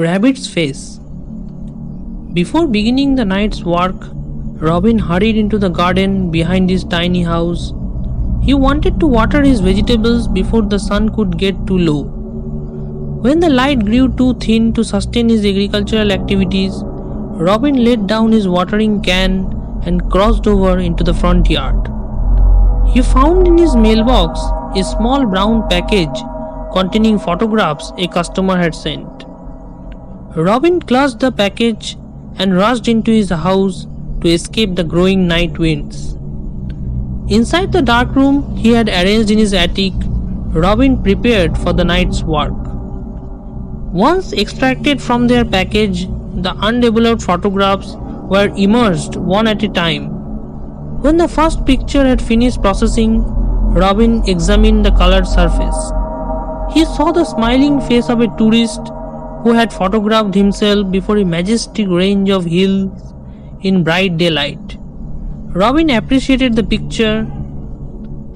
Rabbit's face. Before beginning the night's work, Robin hurried into the garden behind his tiny house. He wanted to water his vegetables before the sun could get too low. When the light grew too thin to sustain his agricultural activities, Robin laid down his watering can and crossed over into the front yard. He found in his mailbox a small brown package containing photographs a customer had sent. Robin clutched the package and rushed into his house to escape the growing night winds. Inside the dark room he had arranged in his attic, Robin prepared for the night's work. Once extracted from their package, the undeveloped photographs were immersed one at a time. When the first picture had finished processing, Robin examined the colored surface. He saw the smiling face of a tourist who had photographed himself before a majestic range of hills in bright daylight. Robin appreciated the picture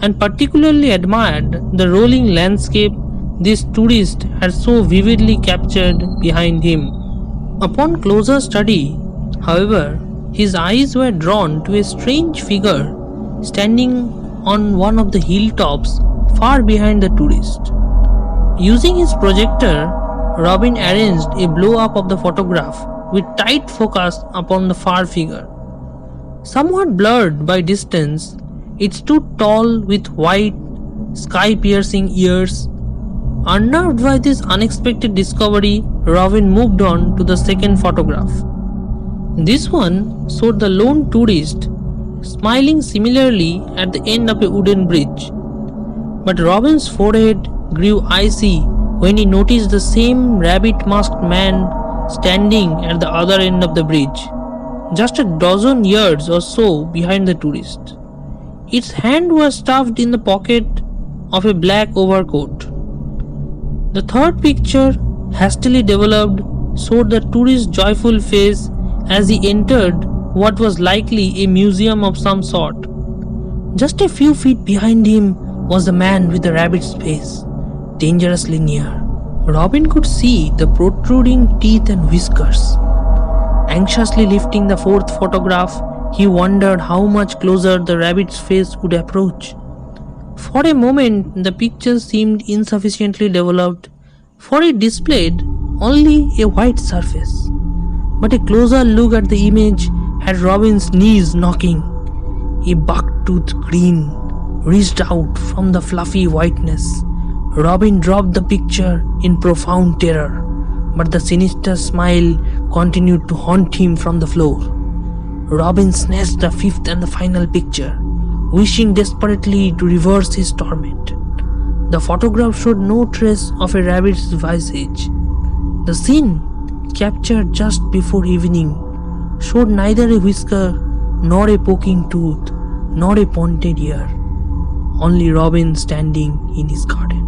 and particularly admired the rolling landscape this tourist had so vividly captured behind him. Upon closer study, however, his eyes were drawn to a strange figure standing on one of the hilltops far behind the tourist. Using his projector, Robin arranged a blow-up of the photograph with tight focus upon the far figure. Somewhat blurred by distance, it stood tall with white, sky-piercing ears. Unnerved by this unexpected discovery, Robin moved on to the second photograph. This one showed the lone tourist smiling similarly at the end of a wooden bridge. But Robin's forehead grew icy when he noticed the same rabbit-masked man standing at the other end of the bridge, just a dozen yards or so behind the tourist. Its hand was stuffed in the pocket of a black overcoat. The third picture, hastily developed, showed the tourist's joyful face as he entered what was likely a museum of some sort. Just a few feet behind him was the man with the rabbit's face, dangerously near. Robin could see the protruding teeth and whiskers. Anxiously lifting the fourth photograph, he wondered how much closer the rabbit's face would approach. For a moment, the picture seemed insufficiently developed, for it displayed only a white surface. But a closer look at the image had Robin's knees knocking. A buck-toothed grin reached out from the fluffy whiteness. Robin dropped the picture in profound terror, but the sinister smile continued to haunt him from the floor. Robin snatched the fifth and the final picture, wishing desperately to reverse his torment. The photograph showed no trace of a rabbit's visage. The scene, captured just before evening, showed neither a whisker, nor a poking tooth, nor a pointed ear. Only Robin standing in his garden.